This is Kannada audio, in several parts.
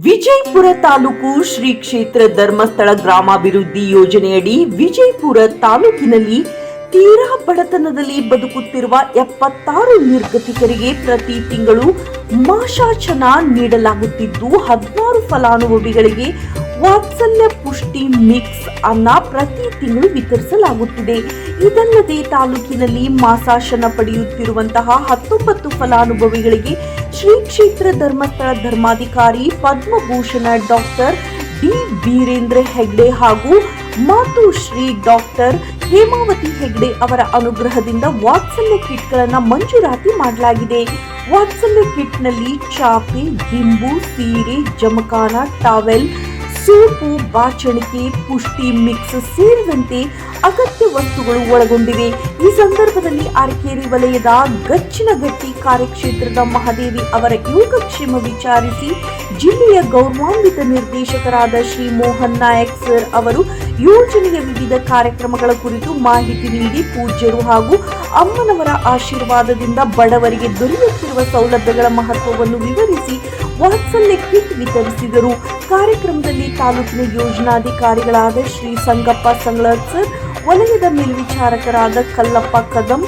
ವಿಜಯಪುರ ತಾಲೂಕು ಶ್ರೀ ಕ್ಷೇತ್ರ ಧರ್ಮಸ್ಥಳ ಗ್ರಾಮಾಭಿವೃದ್ಧಿ ಯೋಜನೆಯಡಿ ವಿಜಯಪುರ ತಾಲೂಕಿನಲ್ಲಿ ತೀರಾ ಬಡತನದಲ್ಲಿ ಬದುಕುತ್ತಿರುವ 76 ನಿರ್ಗತಿಕರಿಗೆ ಪ್ರತಿ ತಿಂಗಳು ಮಾಶಾಚನ ನೀಡಲಾಗುತ್ತಿದ್ದು 16 ಫಲಾನುಭವಿಗಳಿಗೆ ವಾತ್ಸಲ್ಯ ಪುಷ್ಟಿ ಮಿಕ್ಸ್ ಅನ್ನ ಪ್ರತಿ ತಿಂಗಳು ವಿತರಿಸಲಾಗುತ್ತಿದೆ. ಇದಲ್ಲದೆ ತಾಲೂಕಿನಲ್ಲಿ ಮಾಸಾಶನ ಪಡೆಯುತ್ತಿರುವಂತಹ 19 ಫಲಾನುಭವಿಗಳಿಗೆ ಶ್ರೀ ಕ್ಷೇತ್ರ ಧರ್ಮಸ್ಥಳ ಧರ್ಮಾಧಿಕಾರಿ ಪದ್ಮಭೂಷಣ ಡಾಕ್ಟರ್ ಡಿ ವೀರೇಂದ್ರ ಹೆಗ್ಡೆ ಹಾಗೂ ಮಾತುಶ್ರೀ ಡಾಕ್ಟರ್ ಹೇಮಾವತಿ ಹೆಗ್ಡೆ ಅವರ ಅನುಗ್ರಹದಿಂದ ವಾತ್ಸಲ್ಯ ಕಿಟ್ಗಳನ್ನು ಮಂಜೂರಾತಿ ಮಾಡಲಾಗಿದೆ. ವಾತ್ಸಲ್ಯ ಕಿಟ್ನಲ್ಲಿ ಚಾಪೆ, ದಿಂಬು, ಸೀರೆ, ಜಮಖಾನ, ಟವೆಲ್, ಸೂಪು, ಬಾಚಣಿಕೆ, ಪುಷ್ಟಿ ಮಿಕ್ಸ್ ಸೇರಿದಂತೆ ಅಗತ್ಯ ವಸ್ತುಗಳು ಒಳಗೊಂಡಿವೆ. ಈ ಸಂದರ್ಭದಲ್ಲಿ ಅರಕೇರಿ ವಲಯದ ಗಚ್ಚಿನಗಟ್ಟಿ ಕಾರ್ಯಕ್ಷೇತ್ರದ ಮಹಾದೇವಿ ಅವರ ಯೋಗಕ್ಷೇಮ ವಿಚಾರಿಸಿ ಜಿಲ್ಲೆಯ ಗೌರವಾನ್ವಿತ ನಿರ್ದೇಶಕರಾದ ಶ್ರೀ ಮೋಹನ್ ನಾಯಕ್ ಸರ್ ಅವರು ಯೋಜನೆಯ ವಿವಿಧ ಕಾರ್ಯಕ್ರಮಗಳ ಕುರಿತು ಮಾಹಿತಿ ನೀಡಿ ಪೂಜ್ಯರು ಹಾಗೂ ಅಮ್ಮನವರ ಆಶೀರ್ವಾದದಿಂದ ಬಡವರಿಗೆ ದೊರೆಯುತ್ತಿರುವ ಸೌಲಭ್ಯಗಳ ಮಹತ್ವವನ್ನು ವಿವರಿಸಿ ವಾತ್ಸಲ್ಯ ಕಿಟ್ ವಿತರಿಸಿದರು. ಕಾರ್ಯಕ್ರಮದಲ್ಲಿ ತಾಲೂಕಿನ ಯೋಜನಾಧಿಕಾರಿಗಳಾದ ಶ್ರೀ ಸಂಗಪ್ಪ ಸಂಗಳರ್ ಸರ್, ವಲಯದ ಮೇಲ್ವಿಚಾರಕರಾದ ಕಲ್ಲಪ್ಪ ಕದಂ,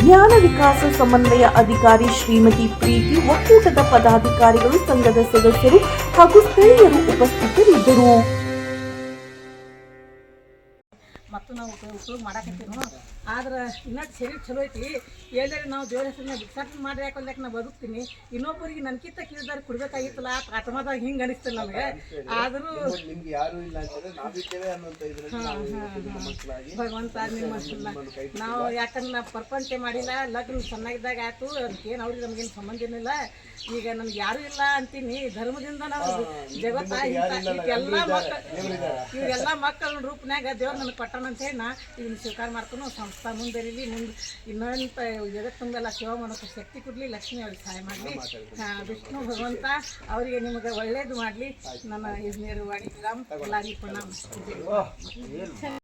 ಜ್ಞಾನ ವಿಕಾಸ ಸಮನ್ವಯ ಅಧಿಕಾರಿ ಶ್ರೀಮತಿ ಪ್ರೀತಿ, ಒಕ್ಕೂಟದ ಪದಾಧಿಕಾರಿಗಳು, ಸಂಘದ ಸದಸ್ಯರು ಹಾಗೂ ಸ್ಥಳೀಯರು ಉಪಸ್ಥಿತರಿದ್ದರು. ಮತ್ತು ನಾವು ಉಪಯೋಗ ಮಾಡಾಕತ್ತೀವಿ. ಆದ್ರೆ ಇನ್ನೊಂದು ಸರಿ ಚಲೋ ಐತಿ. ಎಲ್ಲರೂ ನಾವು ದೇವ್ರ ಹೆಸರನ್ನ ಭಿಕ್ಷಾಟನೆ ಮಾಡಿ ಹಾಕೊಲ್ಲಕ್ಕೆ ನಾವು ಬದುಕ್ತೀನಿ. ಇನ್ನೊಬ್ಬರಿಗೆ ನನ್ಕಿಂತ ಕೀಳ್ದಾರಿ ಕೊಡ್ಬೇಕಾಗಿತ್ತಲ್ಲ ಆತ್ಮದಾಗ ಹಿಂಗೆ ಅನಿಸ್ತಲ್ಲ ನನಗೆ. ಆದರೂ ಭಗವಂತ ನಿಮ್ಮ ನಾವು ಯಾಕಂದ್ರೆ ನಾವು ಪ್ರಪಂಚ ಮಾಡಿಲ್ಲ, ಲಗ್ನ ಚೆನ್ನಾಗಿದ್ದಾಗ ಆಯ್ತು, ಅದಕ್ಕೇನು ಅವ್ರಿಗೆ ನಮಗೇನು ಸಂಬಂಧ ಏನಿಲ್ಲ. ಈಗ ನನಗೆ ಯಾರೂ ಇಲ್ಲ ಅಂತೀನಿ. ಧರ್ಮದಿಂದ ನಾವು ಜಗತ್ತ ಇವೆಲ್ಲ ಮಕ್ಕಳ ರೂಪನಾಗ ದೇವ್ರು ನನಗೆ ಕೊಟ್ಟಾನ ಅಂತ ಹೇಳಿ ನಾ ಇದನ್ನ ಸ್ವೀಕಾರ ಮಾಡ್ಕೊಂಡು ಸಂಸ್ಥಾ ಮುಂದೆರೀಲಿ. ಮುಂದೆ ಇನ್ನೊಂದು ಜಗತ್ತಿನೆಲ್ಲ ಸೇವೆ ಮಾಡೋಕ್ಕೆ ಶಕ್ತಿ ಕೊಡಲಿ, ಲಕ್ಷ್ಮಿ ಅವ್ರಿಗೆ ಸಹಾಯ ಮಾಡಲಿ. ವಿಷ್ಣು ಭಗವಂತ ಅವರಿಗೆ ನಿಮಗೆ ಒಳ್ಳೇದು ಮಾಡಲಿ. ನನ್ನ ಇಂಜಿನಿಯರ್ ವಾಡಿ ಗ್ರಾಮ ಎಲ್ಲರಿಗೂ ಪ್ರಣಾಮ.